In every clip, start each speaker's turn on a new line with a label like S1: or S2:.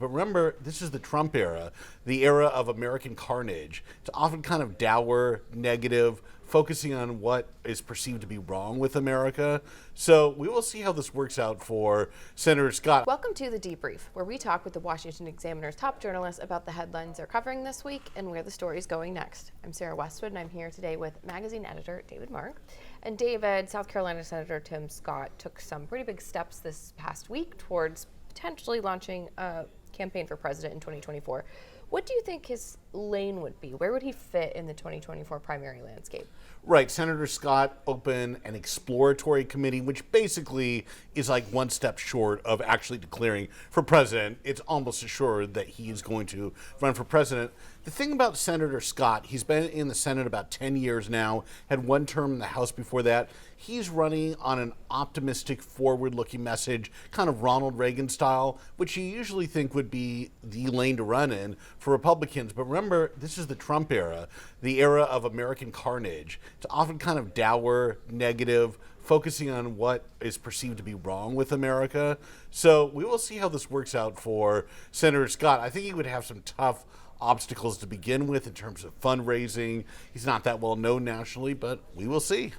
S1: But remember, this is the Trump era, the era of American carnage. It's often kind of dour, negative, focusing on what is perceived to be wrong with America. So we will see how this works out for Senator Scott.
S2: Welcome to the Debrief, where we talk with the Washington Examiner's top journalists about the headlines they're covering this week and where the story's going next. I'm Sarah Westwood, and I'm here today with magazine editor David Mark. And David, South Carolina Senator Tim Scott took some pretty big steps this past week towards potentially launching a campaign for president in 2024. What do you think his lane would be? Where would he fit in the 2024 primary landscape?
S1: Right. Senator Scott opened an exploratory committee, which basically is like one step short of actually declaring for president. It's almost assured that he's going to run for president. The thing about Senator Scott, he's been in the Senate about 10 years now, had one term in the House before that. He's running on an optimistic, forward-looking message, kind of Ronald Reagan style, which you usually think would be the lane to run in for Republicans. But remember, this is the Trump era, the era of American carnage. It's often kind of dour, negative, focusing on what is perceived to be wrong with America. So we will see how this works out for Senator Scott. I think he would have some tough obstacles to begin with in terms of fundraising. He's not that well known nationally, but we will see.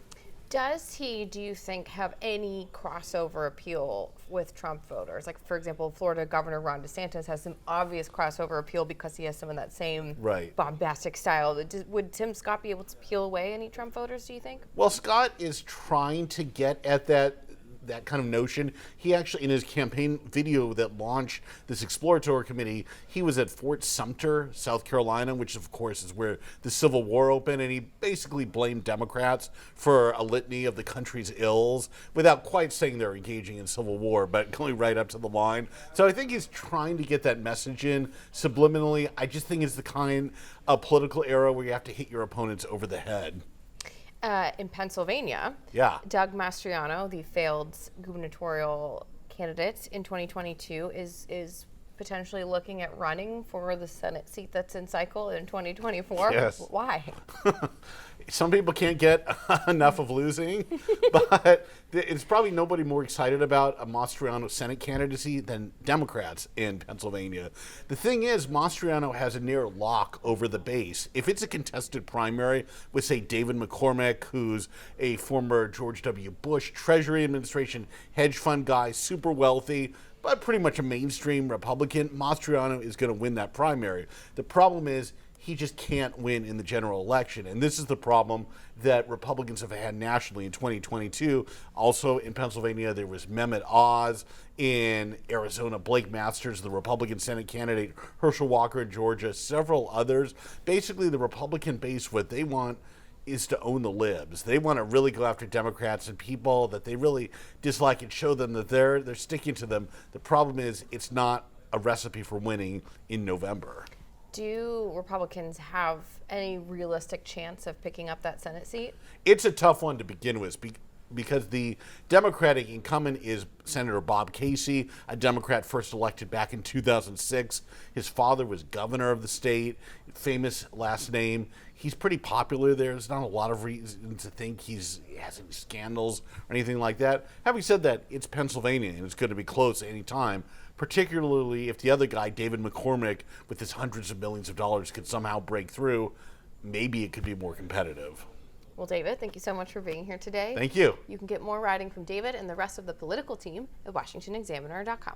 S2: Does he, do you think, have any crossover appeal with Trump voters? Like, for example, Florida Governor Ron DeSantis has some obvious crossover appeal because he has some of that same bombastic style. Would Tim Scott be able to peel away any Trump voters, do you think?
S1: Well, Scott is trying to get at that kind of notion. He actually, in his campaign video that launched this exploratory committee, he was at Fort Sumter, South Carolina, which of course is where the Civil War opened, and he basically blamed Democrats for a litany of the country's ills without quite saying they're engaging in civil war, but going right up to the line. So I think he's trying to get that message in subliminally. I just think it's the kind of political era where you have to hit your opponents over the head.
S2: In Pennsylvania, Doug Mastriano, the failed gubernatorial candidate in 2022, is potentially looking at running for the Senate seat that's in cycle in 2024.
S1: Yes.
S2: Why?
S1: Some people can't get enough of losing, but it's probably nobody more excited about a Mastriano Senate candidacy than Democrats in Pennsylvania. The thing is, Mastriano has a near lock over the base. If it's a contested primary with, say, David McCormick, who's a former George W. Bush Treasury Administration hedge fund guy, super wealthy, but pretty much a mainstream Republican, Mastriano is going to win that primary. The problem is he just can't win in the general election. And this is the problem that Republicans have had nationally in 2022. Also in Pennsylvania, there was Mehmet Oz. In Arizona, Blake Masters, the Republican Senate candidate, Herschel Walker in Georgia, several others. Basically, the Republican base, what they want is to own the libs. They want to really go after Democrats and people that they really dislike and show them that they're sticking to them. The problem is it's not a recipe for winning in November.
S2: Do Republicans have any realistic chance of picking up that Senate seat?
S1: It's a tough one to begin with because the Democratic incumbent is Senator Bob Casey, a Democrat first elected back in 2006. His father was governor of the state, famous last name. He's pretty popular there. There's not a lot of reason to think he has any scandals or anything like that. Having said that, it's Pennsylvania, and it's going to be close at any time, particularly if the other guy, David McCormick, with his hundreds of millions of dollars, could somehow break through. Maybe it could be more competitive.
S2: Well, David, thank you so much for being here today.
S1: Thank you.
S2: You can get more writing from David and the rest of the political team at washingtonexaminer.com.